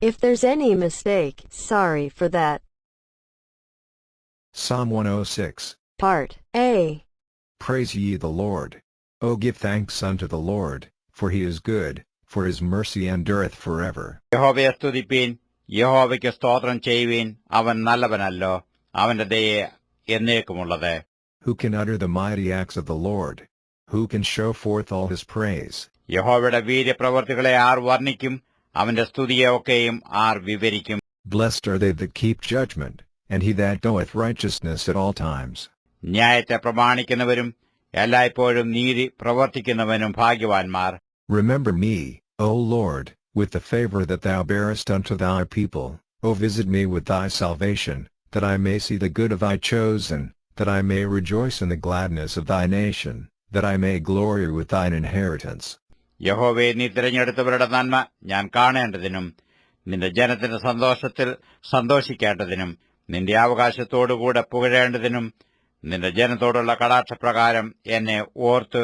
If there's any mistake, sorry for that. Psalm 106. Part A. Praise ye the Lord. O give thanks unto the Lord, for he is good, for his mercy endureth forever. യഹോവയെ സ്തുതിപ്പീൻ, യഹോവയ്ക്ക് സ്തോത്രം ചെയ്യുവീൻ, അവൻ നല്ലവനല്ലോ, അവന്റെ ദയ എന്നേക്കുമുള്ളത്. Who can utter the mighty acts of the Lord? Who can show forth all his praise? യഹോവയുടെ വീര്യപ്രവർത്തികളെ R വർണ്ണിക്കും, അവന്റെ സ്തുതിയെ ഒക്കെയും ആർ വിവരിക്കും. Blessed are they that keep judgment, and he that doeth righteousness at all times. ന്യായത്തെ പ്രമാണിക്കുന്നവരും എല്ലായ്പ്പോഴും നീതി പ്രവർത്തിക്കുന്നവനും ഭാഗ്യവാന്മാർ. Remember me, O Lord, with the favor that thou bearest unto thy people. O visit me with thy salvation, that I may see the good of thy chosen, that I may rejoice in the gladness of thy nation, that I may glory with thine inheritance. യഹോവേ, നീ തിരഞ്ഞെടുത്തവരുടെ നന്മ ഞാൻ കാണേണ്ടതിനും നിന്റെ ജനത്തിന്റെ സന്തോഷത്തിൽ സന്തോഷിക്കേണ്ടതിനും നിന്റെ അവകാശത്തോടുകൂടെ പുകഴേണ്ടതിനും നിന്റെ ജനത്തോടുള്ള കടാക്ഷപ്രകാരം എന്നെ ഓർത്ത്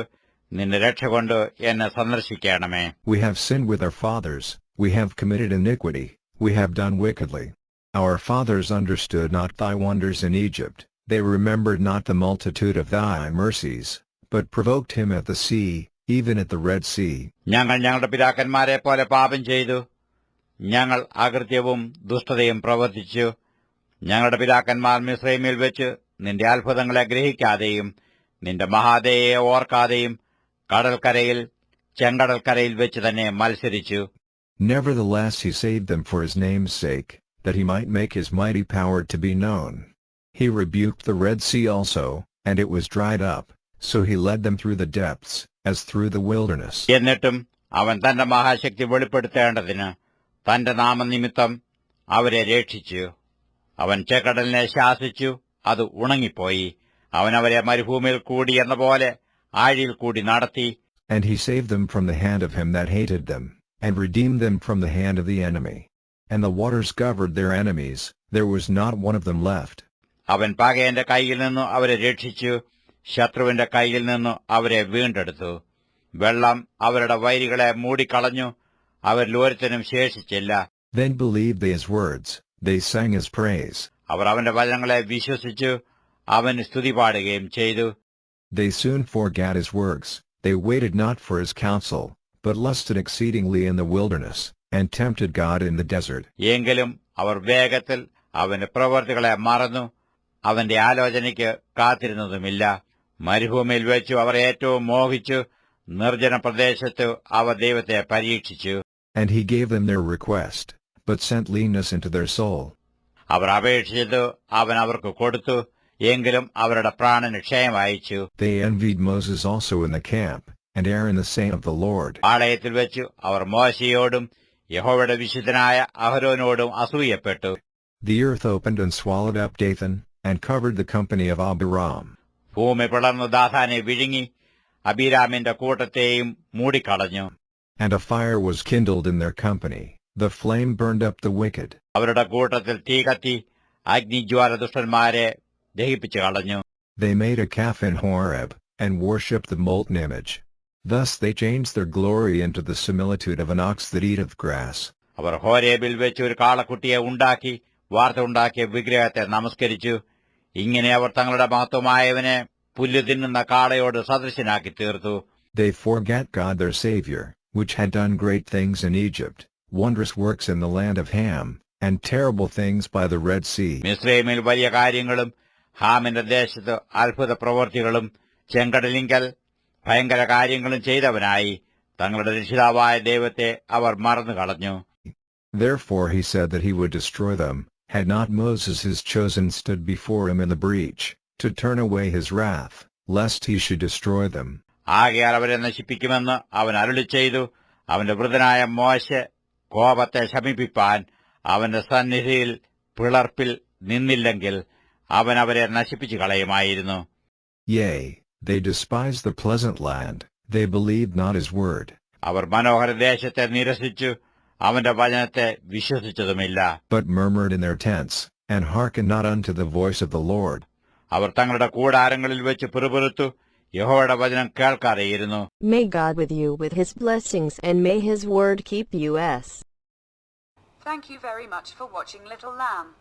നിന്റെ രക്ഷകൊണ്ട് എന്നെ സന്ദർശിക്കണമേ. We have sinned with our fathers, we have committed iniquity, we have done wickedly. Our fathers understood not thy wonders in Egypt, they remembered not the multitude of thy mercies, but provoked him at the sea, even at the Red Sea. ഞങ്ങൾ ഞങ്ങളുടെ പിതാക്കന്മാരെ പോലെ പാപം ചെയ്തു, ഞങ്ങൾ അകൃത്യവും ദുഷ്ടതയും പ്രവർത്തിച്ചു. ഞങ്ങളുടെ പിതാക്കന്മാർ മിസ്രയീമിൽ വെച്ച് നിന്റെ അത്ഭുതങ്ങളെ ഗ്രഹിക്കാതെയും നിന്റെ മഹാദയയെ ഓർക്കാതെയും കടൽക്കരയിൽ ചെങ്കടൽക്കരയിൽ വെച്ച് തന്നെ മത്സരിച്ചു. Nevertheless he saved them for his name's sake, that he might make his mighty power to be known. He rebuked the Red Sea also, and it was dried up, so he led them through the depths, as through the wilderness. എന്നിട്ടും അവൻ തന്റെ മഹാശക്തി വെളിപ്പെടുത്തേണ്ടതിന് തന്റെ നാമനിമിത്തം അവരെ രക്ഷിച്ചു. അവൻ ചെങ്കടലിനെ ശാസിച്ചു, അത് ഉണങ്ങിപ്പോയി. അവൻ അവരെ മരുഭൂമിയിൽ കൂടി എന്ന പോലെ ആഴിയിൽ കൂടി നടത്തി. And he saved them from the hand of him that hated them, and redeemed them from the hand of the enemy. And the waters covered their enemies, there was not one of them left. അവൻ പകയന്റെ കൈയിൽ നിന്നു അവരെ രക്ഷിച്ചു, ശത്രുവിന്റെ കൈയിൽ നിന്നു അവരെ വീണ്ടെടുത്തു. വെള്ളം അവരുടെ വൈരികളെ മൂടിക്കളഞ്ഞു, അവരിൽ ഒരുത്തനും ശേഷിച്ചില്ല. Then believed they his words, they sang his praise. അവർ അവന്റെ വചനങ്ങളെ വിശ്വസിച്ചു, അവന് സ്തുതി പാടുകയും ചെയ്തു. They soon forgat his works, they waited not for his counsel, but lusted exceedingly in the wilderness, and tempted God in the desert. എങ്കിലും അവർ വേഗത്തിൽ അവന്റെ പ്രവൃത്തികളെ മറന്നു, അവന്റെ ആലോചനയ്ക്ക് കാത്തിരുന്നതുമില്ല. മരുഭൂമിയിൽ വെച്ചു അവർ ഏറ്റവും മോഹിച്ചു, നിർജ്ജന പ്രദേശത്ത് അവർ ദൈവത്തെ പരീക്ഷിച്ചു. And he gave them their request, but sent leanness into their soul. അവർ അപേക്ഷിച്ചത് അവൻ അവർക്ക് കൊടുത്തു, എങ്കിലും അവരുടെ പ്രാണന് ക്ഷയം അയച്ചു. They envied Moses also in the camp, and Aaron the saint of the Lord. പാളയത്തിൽ വെച്ചു അവർ മോശയോടും യഹോവയുടെ വിശുദ്ധനായ അഹരോനോടും അസൂയപ്പെട്ടു. The earth opened and swallowed up Dathan, and covered the company of Abiram. ഭൂമി പിളർന്നു ദാഥാനെ വിഴുങ്ങി, അബീരാമിന്റെ കൂട്ടത്തെയും മൂടിക്കളഞ്ഞു. And a fire was kindled in their company, the flame burned up the wicked. അവരുടെ കൂട്ടത്തിൽ തീ കത്തി, അഗ്നിജ്വാല ദുഷ്ടന്മാരെ ദഹിപ്പിച്ചു കളഞ്ഞു. They made a calf in Horeb, and worshipped the molten image. Thus they changed their glory into the similitude of an ox that eateth grass. അവർ ഹോരേബിൽ വെച്ച് ഒരു കാളക്കുട്ടിയെ ഉണ്ടാക്കി വാർത്ത ഉണ്ടാക്കിയ വിഗ്രഹത്തെ നമസ്കരിച്ചു. ഇങ്ങനെ അവർ തങ്ങളുടെ മഹത്വമായവനെ പുല്ല് തിന്നുന്ന കാളയോട് സദൃശനാക്കി തീർത്തു. They forgat God their Savior, which had done great things in Egypt, wondrous works in the land of Ham, and terrible things by the Red Sea. മിസ്രയീമിൽ വലിയ കാര്യങ്ങളും ഹാമിന്റെ ദേശത്ത് അത്ഭുത പ്രവൃത്തികളും ചെങ്കടലിങ്കൽ ഭയങ്കര കാര്യങ്ങളും ചെയ്തവനായി തങ്ങളുടെ രക്ഷിതാവായ ദൈവത്തെ അവർ മറന്നു കളഞ്ഞു. Therefore he said that he would destroy them, had not Moses his chosen stood before him in the breach, to turn away his wrath, lest he should destroy them. ആകയാൽ അവരെ നശിപ്പിക്കുമെന്ന് അവൻ അരുളിച്ചെയ്തു. അവന്റെ വൃതനായ മോശെ കോപത്തെ ശമിപ്പിപ്പാൻ അവന്റെ സന്നിധിയിൽ പിളർപ്പിൽ നിന്നില്ലെങ്കിൽ അവൻ അവരെ നശിപ്പിച്ചു കളയുമായിരുന്നു. Yea, they despised the pleasant land, they believed not his word. അവർ മനോഹര ദേശത്തെ നിരസിച്ചു, അവന്റെ വചനത്തെ വിശ്വസിച്ചതുമില്ല. But murmured in their tents, and hearkened not unto the voice of the Lord. അവർ തങ്ങളുടെ കൂടാരങ്ങളിൽ വെച്ച് പിറുപിറുത്തു, യഹോവയുടെ വചനം കേൾക്കാതെയിരുന്നു. May God with you with his blessings, and may his word keep you. Thank you very much for watching Little Lamb.